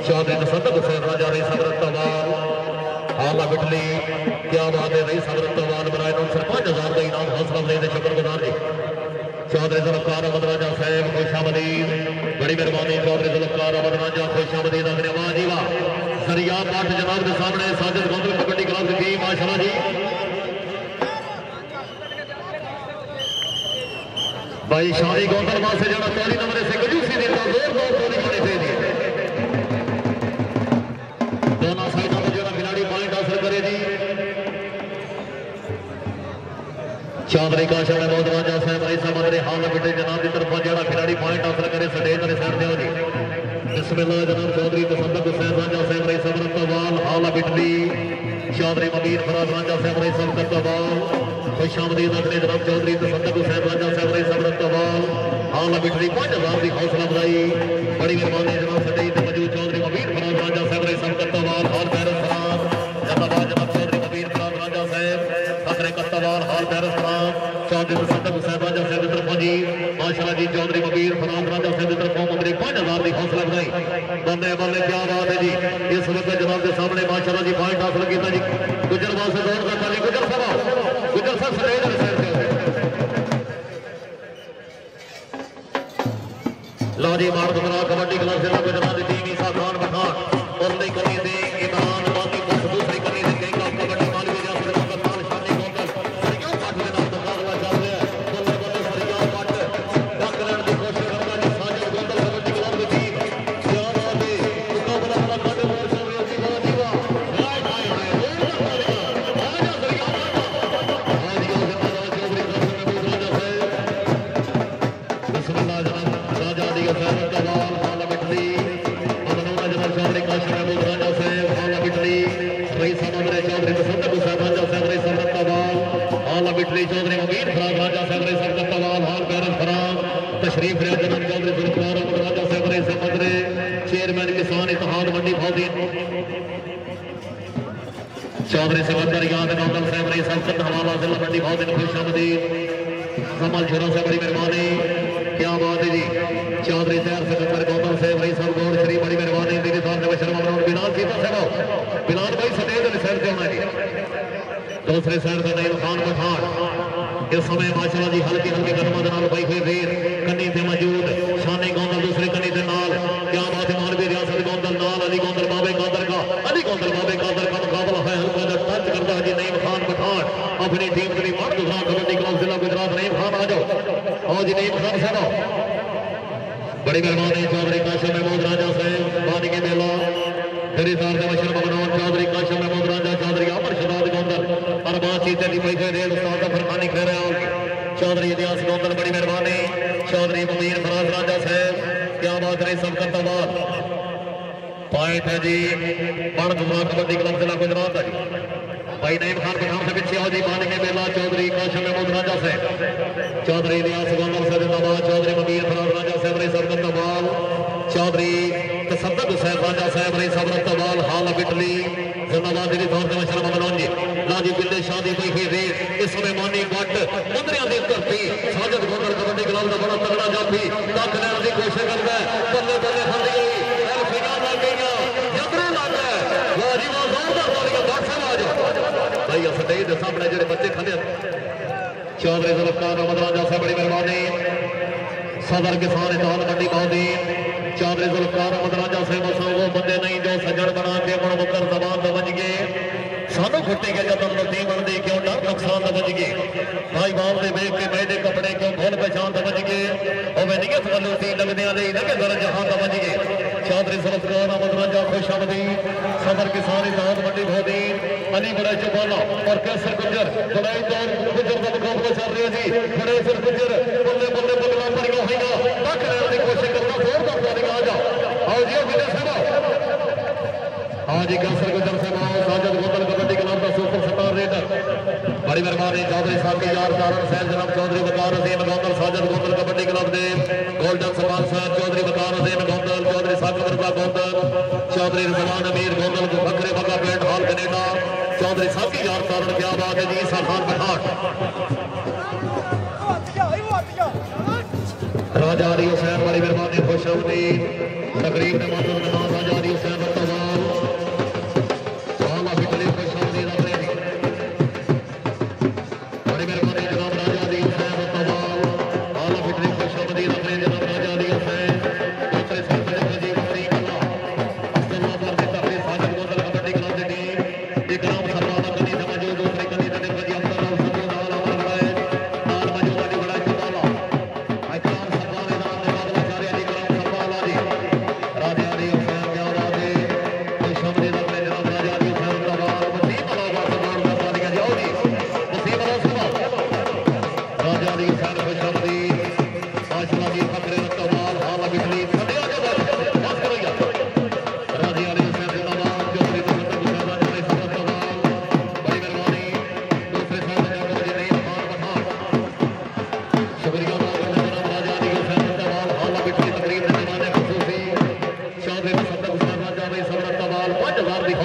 चौधरी तसद्दुक़ हुसैन राजा रही सबरत तवाल आला बिटली क्या बात है रही सबरत तवाल बनाए तो सिर्फ 5000 का इनाम हौसला अफजाई शुक्रगुजार जी चौधरी ज़ुल्फ़कार अहमद राजा साहब खुशामदीद बड़ी मेहरबानी चौधरी ज़ुल्फ़कार अहमद राजा खुशामदीद अगले वाजी वाह सरिया पाठ जनाब के सामने साजिद गोंदल कबड्डी क्लब की माशाल्लाह जी भाई शादी गोंदल वास्ते जरा पहली नंबर से गजूसी देता जोरदार गोली होनी चाहिए दोनों साइडों में जरा खिलाड़ी पॉइंट हासिल करे जी चौधरी काशा महमूद राजा साहब भाई साहब हाल बेटे जनाब की तरफ जरा खिलाड़ी पॉइंट हासिल करे स्टेज वाले साइड दे जी बिस्मिल्लाह जनाब चौधरी तसद्दुक़ हुसैन राजा साहब भाई सबरत तवाल हाल बिटली चौधरी मबीर फराज राजा साहब भाई सबरत तवाल खुशामदीद अगले जनाब चौधरी तसद्दुक़ हुसैन राजा साहब भाई सबरत तवाल हाल बिटली 5000 की हौसला अफजाई बड़ी मेहरबानी जनाब स्टेज पे मौजूद चौधरी मबीर फराज राजा साहब भाई सबरत तवाल हाल पैरस फराज जिंदाबाद जनाब चौधरी मबीर फराज राजा साहब फखरे कत्तवाल हाल पैरस फराज चौधरी तसद्दुक़ हुसैन राजा साहब की तरफ जी माशाल्लाह जी चौधरी मबीर फराज राजा साहब की तरफ मगरे 5000 की हौसला अफजाई बल्ले बल्ले क्या बात है जी इस वक्त जनाब के सामने माशाल्लाह जी पॉइंट हासिल किया जी गुजर वास्ते दौड़ करता जी गुजर साहब स्टेज वाले साइड पे लो जी मार दुमरा कबड्डी क्लब जिला गुजरात की टीम ईसा खान पठान और नई करनी से इमरान बाकी दूसरी करनी से कहीं कबड्डी मालवी रियासत पाकिस्तान शानी गोंदल सरिया पाट के नाम मुकाबला चल रहा है बल्ले बल्ले सरिया पाट टक लेने की कोशिश करता है साजिद गोंदल कबड्डी क्लब की टीम क्या बात है मुकाबला बड़ा काटे मोड़ चल रही है जी वाह हाय हाय हाय आजा सरिया आज यो जिम्मेदार चौधरी कासिम महमूद राजा साहब बिस्मिल्लाह जनाब राजा दी फैन तवाल हाल बिटली अमनोना जनाब चौधरी कासिम महमूद राजा साहब हाल बिटली रईस अहमद चौधरी तसद्दुक़ हुसैन राजा साहब रईस सबरत तवाल हाल बिटली चौधरी मबीर फराज राजा साहब रईस सबरत तवाल हाल पैरस फराज तशरीफ लिया जनाब चौधरी ज़ुल्फ़कार अहमद राजा साहब रईस अहमद चेयरमैन किसान इत्तेहाद मंडी फौजी चौधरी सिकंदर याद गोंदल साहब रईस सबरत हवाला जिला मंडी फौजी खुशामदीद कमल छोरा से बड़ी मेहरबानी क्या बात है जी चौधरी तैयार सिकंदर गोंदल साहब रईस सब गौड़ श्री बड़ी मेहरबानी दीदी साहब ने शर्मा बनाउन बिलाल सीता साहब बिलाल भाई स्टेज वाले साइड पे होना जी दूसरे साइड पे नईम खान पठान इस समय माशाल्लाह जी हल्के हल्के कदमों के नाल भाई वीर कन्नी ते मौजूद शानी गोंदल दूसरे कन्नी के नाल क्या बात है मालवी रियासत गोंदल नाल अली गोंदल बाबे कादर का अली गोंदल बाबे कादर का मुकाबला है हल्का सा टच करता है जी नईम खान पठान अपनी टीम के लिए मर्द खान कबड्डी क्लब जिला गुजरात नईम खान आ जाओ आओ जी नईम खान साहब बड़ी मेहरबानी चौधरी कासिम महमूद राजा साहब बानी के मेला तेरी सार ने मशरफ बनाओ चौधरी कासिम महमूद राजा चौधरी अमर शदाद गोंदल और बातचीत की पैसे दे उस्ताद का फरमानी कह रहे हो चौधरी इतिहास गोंदल बड़ी मेहरबानी चौधरी मबीर फराज राजा साहब क्या बात रही सब करता बात पॉइंट है जी बड़ दुमरा कबड्डी क्लब जिला गुजरात है भाई नईम खान पठान से पीछे आओ जी बानी के मेला चौधरी कासिम महमूद राजा साहब चौधरी इतिहास गोंदल से जिंदाबाद चौधरी मबीर फराज राजा साहब रही सबरत तवाल चौधरी तसद्दुक़ हुसैन राजा साहब रही सबरत तवाल हाल बिटली जिंदाबाद दीदी तौर पर शर्मा बनाउन जी लाजी बिल्ले शादी कोई ही रेस इस समय मानी बट मुंदरियां दी धरती साजिद गोंदल कबड्डी क्लब का बड़ा तगड़ा जाफी टक लेने की कोशिश करता है बल्ले बल्ले फंस गई फिगर लग गई जबरे लग गए वाह जी वाह जोरदार वालियां बादशाह आ जाओ भाई स्टेज के सामने जेडे बच्चे खड़े चौधरी ज़ुल्फ़कार अहमद राजा साहब बड़ी मेहरबानी सदर किसान इत्तेहाद मंडी फौजी चौधरी ज़ुल्फ़कार अहमद राजा साहब वो बंदे नहीं जो सज्जन बना के मुड़ मुकर जबान तो बच गए सानू फुटी के जब नदी बनती क्यों डर नुकसान तो बच गए भाई बाल के वेख के मैदे कपड़े क्यों भूल पहचान तो बच गए और मैं निगत वालों सी लगदे लगे दर जहां तो बच गए चौधरी ज़ुल्फ़कार अहमद राजा खुशामदीद सदर किसान इत्तेहाद मंडी फौजी अली बड़ा चौबाला और कैसर गुजर बड़ाई दौर गुजर का मुकाबला चल रहा है जी बड़े सिर गुजर बल्ले बल्ले बल्ला परियों होगा तक लेने की कोशिश करता जी विजय साहब हाँ जी कैंसर गुजर से साजद गोदल कबड्डी क्लब का सुपर स्टार रेडर बड़ी मेहरबानी चौधरी साहब के यार कारण सैन जनाब चौधरी वकार अजीम गोदल साजद गोदल कबड्डी क्लब दे गोल्डन समान साहब चौधरी वकार अजीम गोदल चौधरी साकिब रजा गोदल चौधरी रिजवान अमीर गोदल को बकरे बगा पेंट हॉल कनेडा चौधरी साहब के यार कारण क्या बात है जी ईसा खान पठान राजा अली हुसैन बड़ी मेहरबानी खुशआमदी तकरीब में मौजूद मेहमान राजा अली हुसैन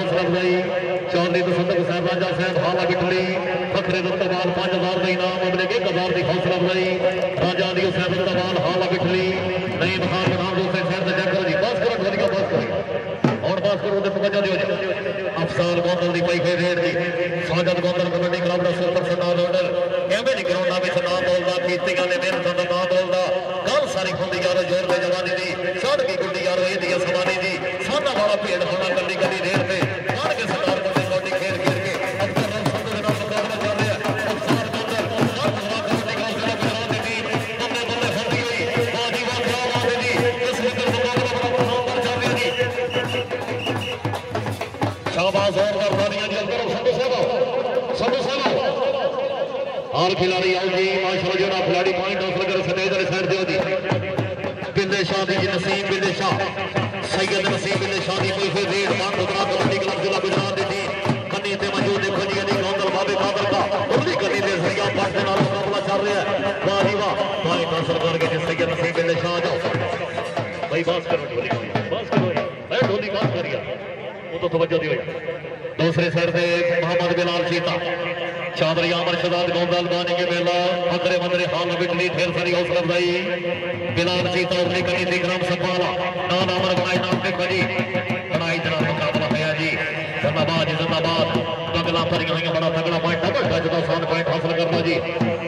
चौधरी बसंत हुसैन राजा साहब हाला बिठली फखरे दत्तवाल 5000 का इनाम अगले 1000 की हौसला अफजाई राजा अली हुसैन दत्तवाल हाला बिठली नईम खान नाम दूसरे शहर से जग जी बस करो ढोलिया बस करो और बस करो तो तवज्जो दियो अफसान गोंदल दी पई रेड दी साजद गोंदल कबड्डी क्लब का सुपर स्टार ऑर्डर एवें दी ग्राउंड में नाम बोलदा कीर्तियां ने मेहनत दा नाम बोलदा गल सारी खुंदी यार जोर दे जवानी दी साड की गुड्डी यार ए दी समानी दी साडा वाला भेड़ होना कल्ली कल्ली रेड पे मान के सरदार और खिलाड़ी आओ जी माशाल्लाह जो खिलाड़ी पॉइंट हासिल कर सतेज वाले साइड दियो जी बिल्ले शाह दी नसीम बिल्ले शाह सैयद नसीम बिल्ले शाह दी कोई रेड मान उतरा कबड्डी क्लब जिला गुजरात दी कन्नी ते मौजूद देखो जी अली गोंदल बाबे कादर का उनकी कन्नी दे सरिया पास के नाल मुकाबला चल रहा है वाह जी वाह पॉइंट हासिल करके जी सैयद नसीम बिल्ले शाह जाओ भाई बात करो मैं ढोली बात करिया वो तो तवज्जो दियो दूसरे साइड पे मोहम्मद बिलाल चीता चौधरी अमर शदाद गोंदल बानी के मेला मंदरे मंदरे हाल बिटली ढेर सारी हौसला अफजाई बिलाल चीता अपनी कनी दी ग्राम संभाला नाम अमर बनाई नाम के खड़ी बनाई जना मुकाबला है जी जिंदाबाद बगला परियां बड़ा तगड़ा पॉइंट डबल टच का सान पॉइंट हासिल करना जी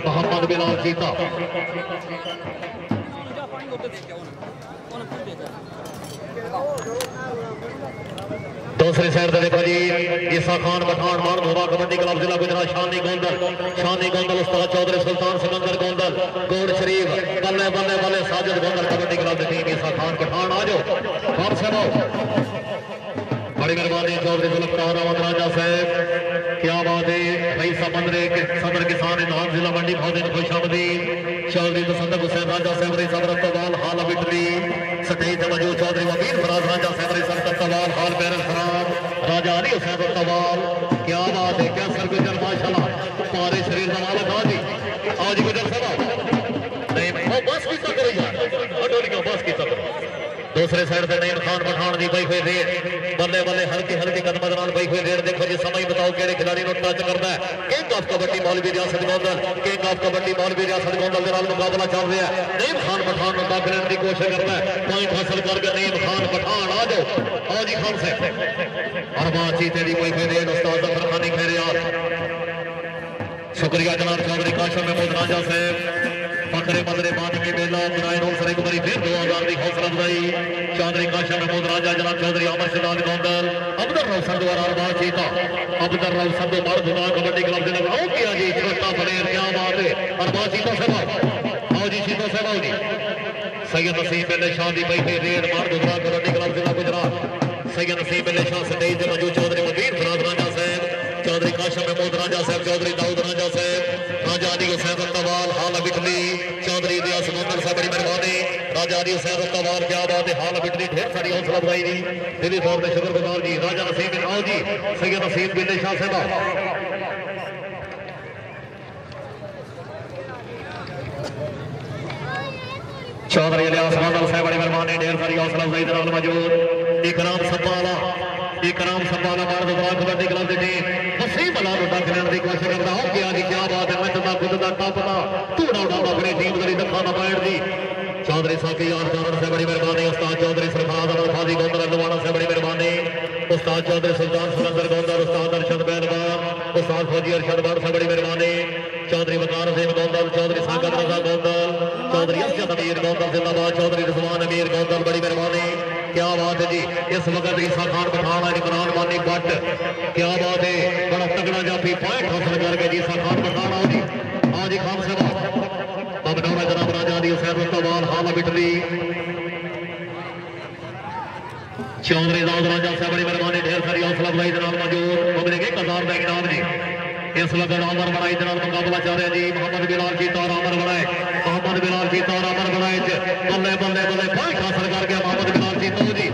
मोहम्मद बिलाल चीता दूसरी साइड देखो जी ईसा खान पठान मान धोबा कबड्डी क्लब जिला गुजरात शानी गोंदल उस्ताद चौधरी सुल्तान सिकंदर गोंदल गोड़ शरीफ बल्ले बल्ले बल्ले साजिद गोंदल कबड्डी क्लब टीम ईसा खान पठान आ जाओ कौन से बड़ी मेहरबानी चौधरी जुल्फकार अहमद राजा साहब क्या बात है भाई सदर किसान इनाम जिला मंडी बहुत खुशामदी चौधरी बसंत हुसैन राजा साहब रही सदर तवाल हाल बिटली स्टेज मौजूद चौधरी वकील फराज राजा साहब रही सदर तवाल हाल बैरल खराब राजा अली हुसैन तवाल क्या बात है क्या सर गुजर माशाल्लाह पारे शरीर का मालिक आज गुजर साहब नहीं बस की करो यार बस की करो दूसरे साइड पे नईम खान पठान दी पई हुई रेड बल्ले बल्ले हल्की हल्की कदम दौरान पई हुई रेड देखो जी समय बताओ केड़े खिलाड़ी नु टच करदा है किंग ऑफ कबड्डी मौलवी रियासत गोंदल किंग ऑफ कबड्डी मौलवी रियासत गोंदल दे नाल मुकाबला चल रहा है नईम खान पठान नु दाखिल करने की कोशिश करता है पॉइंट हासिल करके नईम खान पठान आ जाओ आओ जी खान साहब और बातचीत दी पई हुई रेड उस्ताद जफर खानी खैरियात शुक्रिया जनाब चौधरी काशिम महमूद राजा साहब फखरे मदरे बानी के मेला बनाए रोल एक बार फिर 2000 की हौसला अफजाई चौधरी काशिम महमूद राजा जनाब चौधरी अमर शदाद गोंदल अब्दुल रऊफ संधू और बात जीता अब्दुल रऊफ संधू मर्द दुआ कबड्डी क्लब से लगाओ किया जी छोटा प्लेयर क्या बात है और बात जीता साहब आओ जी सीधो साहब आओ जी सैयद नसीम बिल्ले शाह दी पई रेड मर्द दुआ कबड्डी क्लब जिला गुजरात सैयद नसीम बिल्ले शाह स्टेज पे मौजूद चौधरी वकील फराज राजा साहब चौधरी काशिम महमूद राजा साहब चौधरी दाऊद राजा साहब राजा अली हुसैन तवाल हाल बिटली चौधरी दियास मोहम्मद साहब बड़ी मेहरबानी राजा दी हुसैन रत्तावाल क्या बात है हाल बिटनी ढेर सारी हौसला अफजाई दी दिली तौर पर शुक्रगुजार जी राजा नसीम बिन आओ जी सैयद नसीम बिन शाह साहब चौधरी इलियास बादल साहब बड़ी मेहरबानी ढेर सारी हौसला अफजाई दे नाल मौजूद इकराम सब्बाला मार दो कबड्डी क्लब की टीम वसीम अला नु डक लेने की कोशिश करता हो गया जी क्या बात है मैं खुद का टप का धूड़ा उड़ाता अपनी टीम करी दखा ना पैर दी चौधरी साकी यार जानवर से बड़ी मेहरबानी उस्ताद चौधरी सरफराज खादी गोंदल लुवाना से बड़ी मेहरबानी उस्ताद चौधरी सुल्तान सुरेंद्र गोंदल उस्ताद अरशद पहलवान उस्ताद फौजी अरशद बड़ से बड़ी मेहरबानी चौधरी वकार सिंह गोंदल चौधरी सागर रजा गोंदल चौधरी अरशद अमीर गोंदल जिंदाबाद चौधरी रिजवान अमीर गोंदल बड़ी मेहरबानी क्या बात है जी इस वक्त ईसा खान पठान है इमरान मानी बट क्या बात है बड़ा तगड़ा जाफी पॉइंट हासिल करके जी ईसा खान पठान आओ जी आज खान साहब बबनौरा जनाब राजा दी हुसैन रत्तावाल हाल बिटली चौधरी दाऊद राजा साहब बड़ी मेहरबानी ढेर सारी हौसला अफजाई जनाब मौजूद मुबलिक 1000 का इनाम जी इस वक्त अमर बनाई जनाब मुकाबला चल रहा जी मोहम्मद बिलाल जीता और अमर बनाए मोहम्मद बिलाल जीता और अमर बनाए बल्ले बल्ले बल्ले पॉइंट हासिल कर गया मोहम्मद बिलाल जीतो जी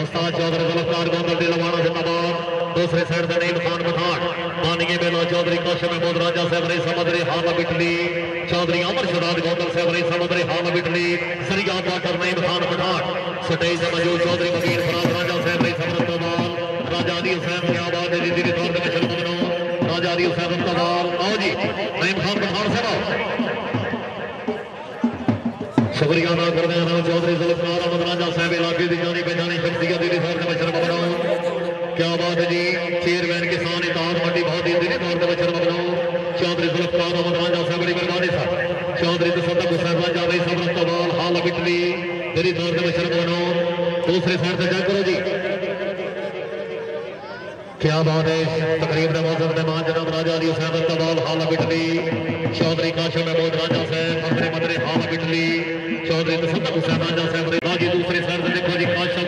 उस्ताद चौधरी जुल्फकार गोंदल दी लवाना जिंदाबाद दूसरे साइड से नईम खान पठान मानिए बेला चौधरी काशिम महमूद राजा साहब रही समुद्री हाल बिटली चौधरी अमर शराद गोंदल साहब रही समुद्री हाल बिटली सरिया डॉक्टर नईम खान पठान स्टेज से मौजूद चौधरी मकीर फराज राजा साहब रही समरतवाल राजा दी हुसैन क्या बात है जी दिली तौर पर चलो मनो राजा दी हुसैन रत्तावाल आओ जी नईम खान पठान साहब शुक्रिया अदा करते हैं चौधरी जुल्फकार अहमद राजा साहब इलाके की जानी पहचानी शख्सियत दिली तौर पर बचर बनाओ क्या बात है जी चेयरमैन किसान इताद मंडी बहुत ही दिली तौर पर बचर बनाओ चौधरी जुल्फकार अहमद राजा साहब बड़ी मेहरबानी साहब चौधरी तसद्दुक हुसैन राजा रही सब रत्तावाल हाल बिटली दिली तौर पर बचर बनाओ दूसरे साइड से जय करो जी क्या बात है तकरीब में मौजूद मेहमान जनाब राजा दी हुसैन रत्तावाल हाल बिटली चौधरी काशिम महमूद राजा साहब अपने मदरे हाल बिटली चौधरी तसद्दुक हुसैन राजा साहब बाजी दूसरे साइड से देखो जी काशिम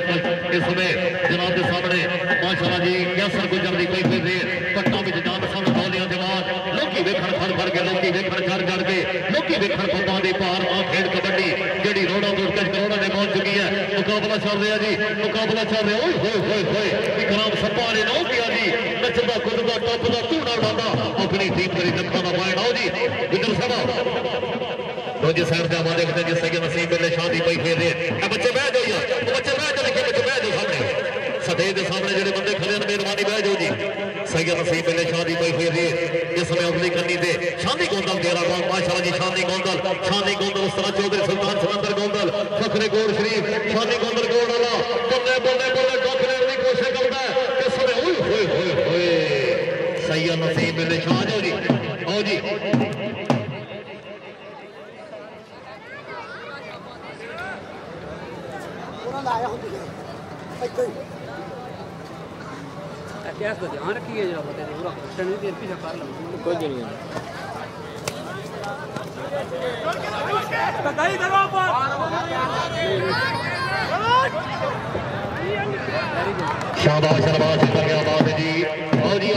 इस समय जनाब के सामने माशाअल्लाह जी कैसर गुजर दी कोई देर पट्टा में जान सामने बोलियां के बाद लोकी वेखण फड़ फड़ के लोकी वेखण चढ़ के लोकी वेखण पप्पा दी पार आ खेल कबड्डी जेडी रोड़ा दूर तक करोड़ा ने पहुंच चुकी है मुकाबला चल रहा जी मुकाबला चल रहा ओए होए होए इकराम सप्पा ने नो किया जी नचदा कुददा टपदा धूड़ा उड़ादा अपनी टीम करी दखा दा पॉइंट आओ जी विदर साहब रोजी साहब का हमारे देखते जिससे कि नसीब मेरे शादी पई खेल रहे बच्चे बह जाओ यार बच्चे बह जाओ लिखे बच्चे बह जाओ सामने सटेज के सामने जेडे बंदे खड़े हैं मेहरबानी बह जाओ जी सैयद नसीब मेरे शादी पई खेल रहे इस समय अगली करनी थे शादी गोंदल तेरा गांव माशाअल्लाह जी शादी गोंदल उस तरह चौधरी सुल्तान सुरेंद्र गोंदल फखरे गोल शरीफ शादी गोंदल गोल वाला बल्ले बल्ले बल्ले डॉक्टर की कोशिश करता है इस समय ओए होए होए होए सैयद नसीब मेरे शाह जाओ जी आओ जी ध्यान रखिए शाबाश शाबाश क्या बात है जी आओ जी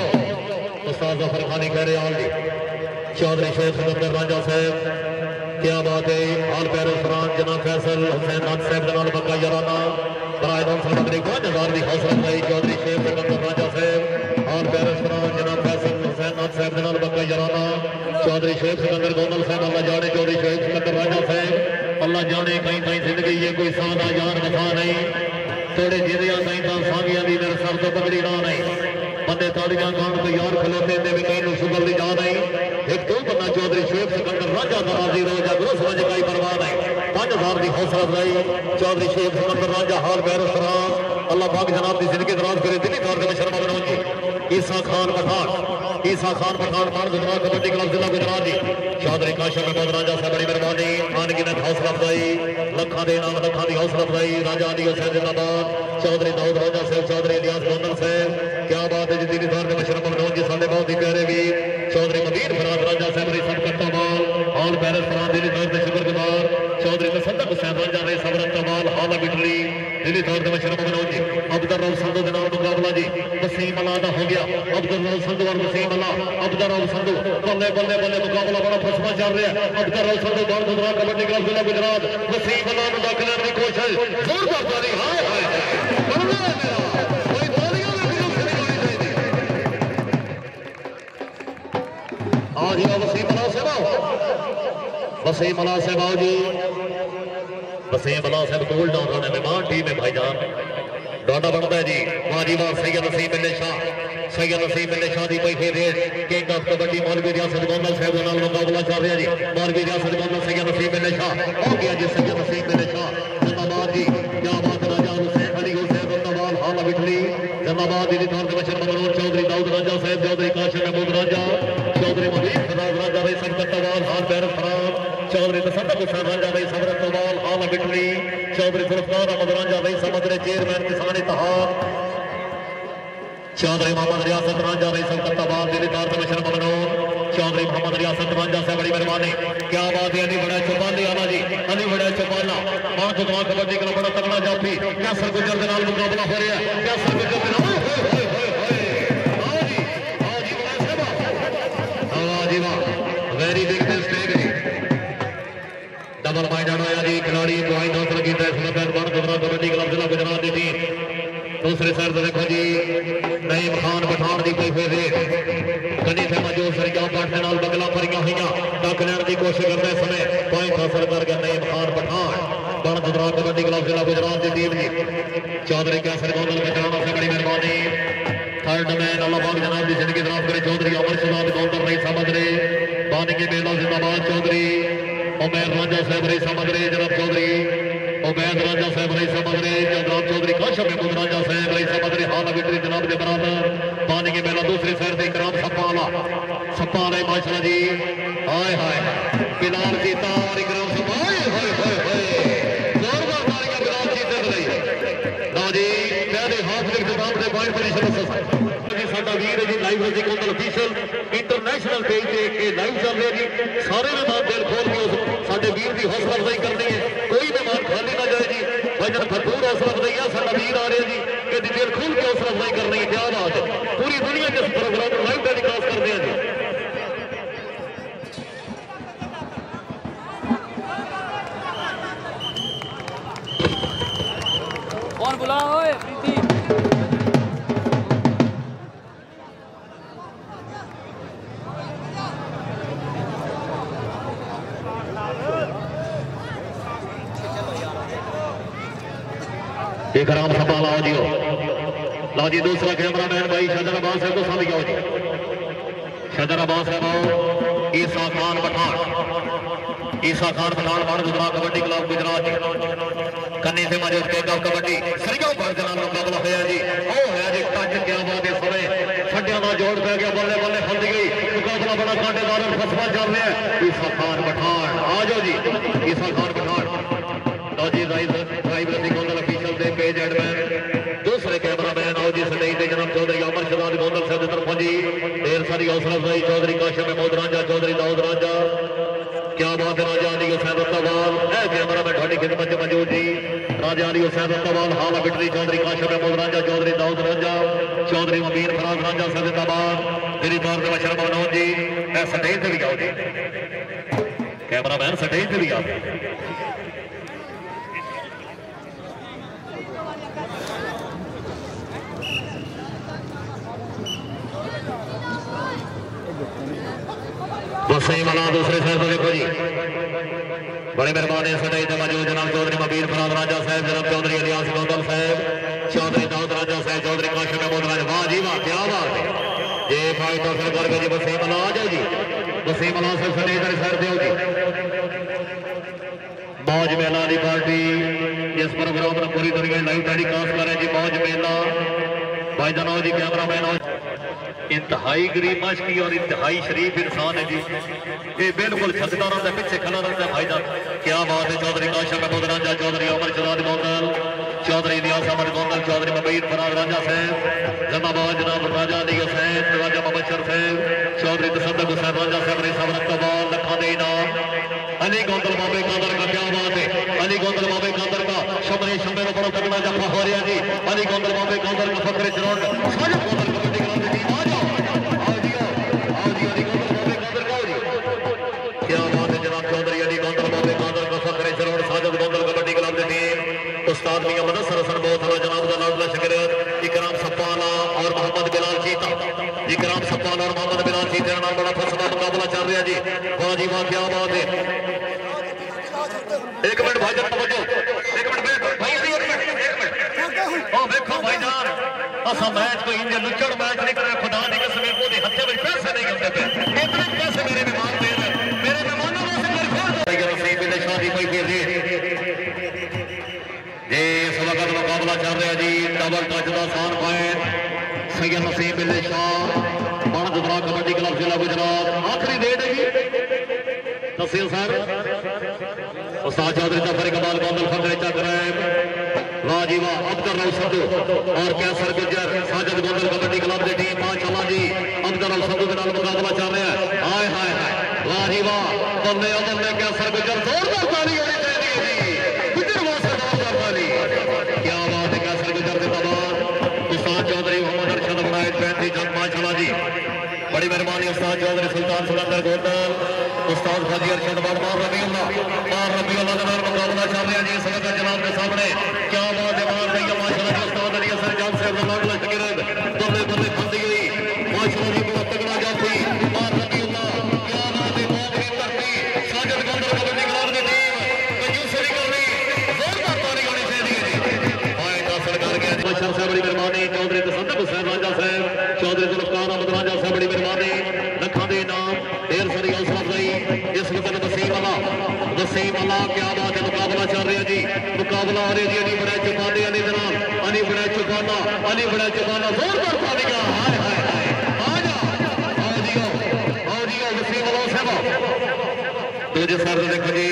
उस्ताद जफर खानी कह रहे आल जी चौधरी शेख सिकंदर राजा साहब क्या बात है आल पैरो फरान जनाब फैसल हुसैन नाथ साहब जनाल बक्का याराना बराए दौन सलमत रिक 5000 की हौसला अफजाई चौधरी शेख सिकंदर राजा साहब आल पैरो फरान जनाब फैसल हुसैन नाथ साहब जनाल बक्का याराना चौधरी शेख सिकंदर गोंदल साहब अल्लाह जाने चौधरी शेख सिकंदर राजा साहब अल्लाह जाने कहीं कहीं जिंदगी ये कोई सादा जान वफा नहीं थोड़े जिंदियां कहीं तो सागियां दी मेरे सर तो पगड़ी ना नहीं बंदे ताड़ियां खान को यार खलोते ने भी कहीं शुगर की जा नहीं एक दो बंदा चौधरी शेख सिकंदर राजा दराजी रोजा गुरु समझ कोई परवाह नहीं 5000 की हौसला अफजाई चौधरी शेख सिकंदर राजा हाल बैर फराज अल्लाह पाक जनाब की जिंदगी दराज करे दिली तौर पर शर्मा बनाऊंगी ईसा खान पठान मान गुजरा कबड्डी क्लब जिला गुजरात जी चौधरी काशिम महमूद राजा साहब बड़ी मेहरबानी मान की हौसला अफजाई लखा दे नाम लखा की हौसला अफजाई राजा दी हुसैन जिंदाबाद चौधरी दाऊद राजा साहब चौधरी इलियास गोंदल साहब क्या बात है जी दिली तौर पर शर्मा बनाऊं जी साडे बहुत ही प्यारे वीर चौधरी मदीन फराज राजा साहब रही सब कट्टावाल ऑल पैरिस फराज दिली तौर पर शुक्रगुजार चौधरी तसद्दुक हुसैन राजा रही सब रत्तावाल हाल बिटली दिली तौर पर शर्मा बनाऊं जी अब्दुल रऊफ संधू के नाम मुकाबला जी वसीम अला का हो गया अब्दुल रऊफ संधू और वसीम अला अब्दुल रऊफ संधू बल्ले बल्ले बल्ले मुकाबला बड़ा फसवा चल रहा है अब्दुल रऊफ संधू बाल गुजरात कबड्डी क्लब जिला गुजरात वसीम अला को दाखिल करने की कोशिश जोरदार ताली हाय हाय कोई तालियां आज वसीम अला से वसीम अला से बाबू जी वसीम अला साहब गोल डाउन होने मेहमान टीम है भाईजान डाटा बनता है जी वाजी वाह सैयद नसीम मिल्ले शाह दी पई फेर किंग ऑफ कबड्डी मौलवी रियासत गोंदल साहब नाल मुकाबला चल रहा जी मौलवी रियासत गोंदल सैयद नसीम मिल्ले शाह हो गया जी सैयद नसीम मिल्ले शाह जिंदाबाद जी क्या बात राजा हुसैन अली हुसैन जिंदाबाद हाल बिठली जिंदाबाद दी तौर पे बशर मनोज चौधरी दाऊद राजा साहब चौधरी काशिम महमूद राजा चौधरी मजीद फराज राजा भाई संकट तवाल हाल पैर फराज चौधरी तसद्दुक हुसैन राजा भाई सबर तवाल हाल बिठली चौधरी जुल्फकार अहमद राजा भाई समझ चेयरमैन किसान इत्तेहाद चौधरी मोहम्मद रियासत राजा भाई संकट तवाल दिली तौर पे बशर मनोज चौधरी मोहम्मद रियासत राजा से बड़ी मेहरबानी क्या बात है अली बड़ा चौपाली आला जी अली बड़ा चौपाला मान तो दुआ कबड्डी का बड़ा तगड़ा जाफी क्या सरगुजर के नाल मुकाबला हो रहा है क्या सरगुजर के नाल वेरी बिग मिस्टेक जी डबल माइंडेड होया जी खिलाड़ी पॉइंट हासिल किया इस वक्त मान गुजरात कबड्डी क्लब जिला गुजरात की टीम दूसरे साइड से देखो जी नईम खान पठान की कोई फेर कनी से मौजूद सरिया पाट के नाल बगला भरिया हुई टक लैन की कोशिश करते समय पॉइंट हासिल करके नईम खान पठान बन गुजरात कबड्डी क्लब जिला गुजरात की टीम जी चौधरी कैसर गोंदल के जाना से बड़ी मेहरबानी थर्ड मैन अल्लाह जनाब की जिंदगी तरफ करे चौधरी अमर शहजाद गोंदल नहीं समझ रहे बानी के बेला जिंदाबाद चौधरी उमैर राजा साहब रही समझ रहे जनाब चौधरी उमैद राजा साहब रही समझ रहे जनाब चौधरी काशिम महमूद राजा साहब रही समझ रहे हाल विक्री जनाब के बराबर बानी के बेला दूसरी साइड से इकराम सप्पा वाले माशाल्लाह जी हाय हाय बिलाल जीता और इकराम सप्पा हाय हाय हाय जोरदार तालियां बिलाल जीते रही ना जी पहले हाथ के खिताब से पॉइंट पोजीशन साडा वीर जी लाइव रजी कोंदल ऑफिशियल इंटरनेशनल पेज पे के लाइव चल रहा जी सारे ने बात दिल खोल के उस साडे वीर की हौसला अफजाई करनी है कोई मेहमान खाली ना जाए जी भजन भरपूर हौसला अफजाई है साडा वीर आ रहे जी कि दिल खोल के हौसला अफजाई करनी है क्या बात है पूरी दुनिया के इस प्रोग्राम को लाइव टेलीकास्ट करते हैं जी कौन बुला ओए प्रीति इकराम सपा लाओ जी दूसरा कैमरा मैन भाई शदर अब्बास साहब को सामने आओ जी शदर अब्बास साहब ईसा खान पठान मान गुजरात कबड्डी क्लब गुजरात कन्नी से मौजूद किंग ऑफ कबड्डी सरिया भर के नाल मुकाबला होया जी ओ है जी टच क्या बात है समय छड्डियां दा जोड़ पै गया बल्ले बल्ले फंद गई मुकाबला बड़ा कांटेदार और फसवा चल रहा है ईसा खान पठान आ जाओ जी ईसा खान पठान लो जी ड्राइव रजी गोंदल ऑफिशियल दे पेज एडमैन दूसरे कैमरामैन आओ जी सटई दे जनाब चौधरी अमर शहजाद गोंदल साहब की तरफ जी ढेर सारी हौसला अफजाई चौधरी काशिम महमूद राजा चौधरी दाऊद राजा क्या बात है राजा अली हुसैन अत्तवाल है कैमरामैन थोड़ी खिदमत में मौजूद जी राजा अली हुसैन अत्तवाल हाल बिटरी चौधरी काशिम महमूद राजा चौधरी दाऊद राजा चौधरी मुबीन फराज राजा साहब जिंदाबाद दिली तौर पे बशर मनोज जी मैं सटई से भी आओ जी कैमरामैन सटई से भी आओ वसीम अला दूसरे साइड पर देखो जी बड़े मेहरबानी सटई से मौजूद जनाब चौधरी मबीर फराज राजा साहब जनाब चौधरी इलियास गोंदल साहब चौधरी दाऊद राजा साहब चौधरी काशिम महमूद राजा वाह जी वाह क्या बात है ये फाइट हासिल करके जी वसीम अला आ जाओ जी वसीम अला से सटई से साइड दो जी मौज मेला की पार्टी इस प्रोग्राम में पूरी दुनिया लाइव टेलीकास्ट कर रहे जी मौज मेला भाई जनाब जी कैमरामैन इंतहाई गरीब मशकी और इंतहाई शरीफ इंसान है जी ये बिल्कुल छकदार के पीछे खड़ा रहता है भाईजान क्या बात है चौधरी काशिम महमूद राजा चौधरी अमर शहजाद गोंदल चौधरी इलियास अहमद गोंदल चौधरी मुबीन फराज राजा साहब जिंदाबाद जनाब राजा अली हुसैन राजा मुबशर साहब चौधरी तसद्दुक हुसैन राजा साहब ने सबरत लखा दे इनाम अली गोंदल बाबे कादर का क्या बात है, अली गोंदल बाबे कादर का शमरे शमरे में बड़ा तगड़ा जफा हो रहा जी। अली गोंदल बाबे कादर का फकरे चरोड़ साजद गोंदल कबड्डी क्लब की टीम आ जाओ अली गोंदल बाबे कादर का जी क्या बात है जनाब चौधरी अली गोंदल बाबे कादर का फकरे चरोड़ साजद गोंदल कबड्डी क्लब की टीम उस्ताद मियां मुदस्सर हसन बहुत हला जनाब का नाज़िला शागिर्द इकराम सप्पाला और मोहम्मद बिलाल चीता, इकराम सप्पाला और मोहम्मद बिलाल चीता नाल बड़ा फसला मुकाबला चल रहा जी। वाह जी वाह क्या बात है। एक मिनट भाईजान तवज्जो, एक मिनट भाई एक मिनट ओ देखो भाईजान असा मैच कोई इंज लुचड़ मैच नहीं कर रहे खुदा दी कसम को दे हत्थे में पैसे नहीं होते पे इतने पैसे मेरे मेहमान दे मेरे मेहमानों को से मेरे फोन नसीब ने शादी कोई फिर दे ये इस वक्त मुकाबला चल रहा जी। डबल टच का सान पॉइंट सैयद नसीब बिल्ले शाह बाणदरा कबड्डी क्लब जिला गुजरात आखिरी डेट है जी तहसील सर उस्ताद चौधरी जफर इकबाल गोंदल फकरे चक्राइब वाह जी वाह अब्दुल रऊफ संधू और कैसर गुजर साजिद गोंदल कबड्डी क्लब की टीम माशाअल्लाह जी अब्दुल रऊफ संधू के नाल मुकाबला चल रहा है। हाय हाय हाय वाह जी वाह बल्ले बल्ले कैसर गुजर जोरदार ताली होनी चाहिए जी गुजर वास्ते जोरदार ताली क्या बात है कैसर गुजर के बाद उस्ताद चौधरी मोहम्मद अरशद बनाए 35 जन माशाअल्लाह जी बड़ी मेहरबानी उस्ताद चौधरी सुल्तान सुलंदर गोंदल उस्ताद हाजी अरशद बार रबीउल्लाह के नाल मुकाबला चल रहा जी इस वक्त जनाब के सामने क्या बात है मार रही है माशाअल्लाह जी उस्ताद अली हसन जान साहब का नाज़िला शागिर्द बल्ले बल्ले खाती हुई माशाअल्लाह जी बड़ा तगड़ा जाफी मार रबीउल्लाह क्या बात है मौत की धरती साजिद गोंदल कबड्डी क्लब की टीम कंजूसरी करनी जोरदार ताली होनी चाहिए जी हाय हासिल कर गया माशाअल्लाह साहब बड़ी मेहरबानी चौधरी तसद्दुक हुसैन राजा साहब चौधरी जुल्फकार अहमद राजा साहब बड़ी मेहरबानी लखा दे नाम ढेर सारी हौसला अफजाई इस वक्त वसीम अल्लाह क्या बात है मुकाबला चल रहा जी मुकाबला हो रहा जी अली बड़ा चुपाने अली जनाब अली बड़ा चुपाना जोरदार तालियां हाय हाय हाय आ जा आओ जियो वसीम अल्लाह साहब दूजे सर देखो जी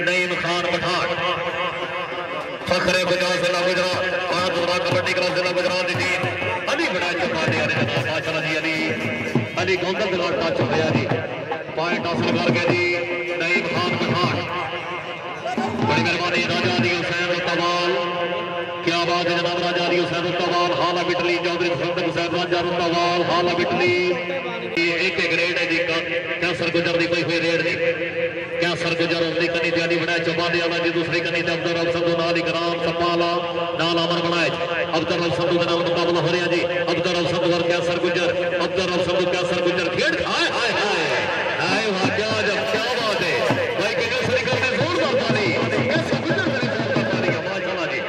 नईम खान पठान फखरे गुजरात जिला गुजरात बाणदरा कबड्डी क्लब जिला गुजरात की टीम अली बड़ा चुपाने अली जनाब माशाअल्लाह जी अली गोंदल के नाल टच होया जी पॉइंट हासिल कर गए जी नईम खान पठान बड़ी मेहरबानी राजा अली हुसैन रुतवाल क्या बात है जनाब राजा अली हुसैन रुतवाल हाला बिटली चौधरी सदक हुसैन राजा रुतवाल हाला बिटली एक ग्रेड है जी कैसर गुजर की कोई रेड नहीं कैसर गुजर उसकी कनी अली बनाए चौपाने वाला जी दूसरी कनी अब्दुल रऊफ संधू नाल इकराम सप्पाला नाल अमर बनाए अब्दुल रऊफ संधू के नाल मुकाबला हो रहा जी अब्दुल रऊफ संधू और कैसर गुजर अब्दुल रऊफ संधू कैसर गुजर खेड हाय हाय हाय हाय वाह क्या बात है भाई के कैसरी करने जोरदार ताली कैसर गुजर मेरी जोरदार ताली माशाअल्लाह जी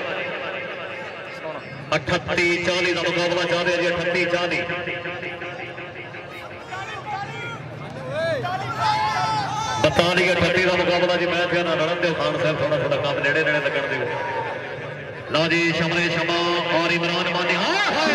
38-40 का मुकाबला चल रहा जी 38-40 बताली 38 का मुकाबला जी मैं क्या ना लड़न दो खान साहब थोड़ा काम नेड़े लगन दो लो जी शमरे शमा और इमरान मानी हाय हाय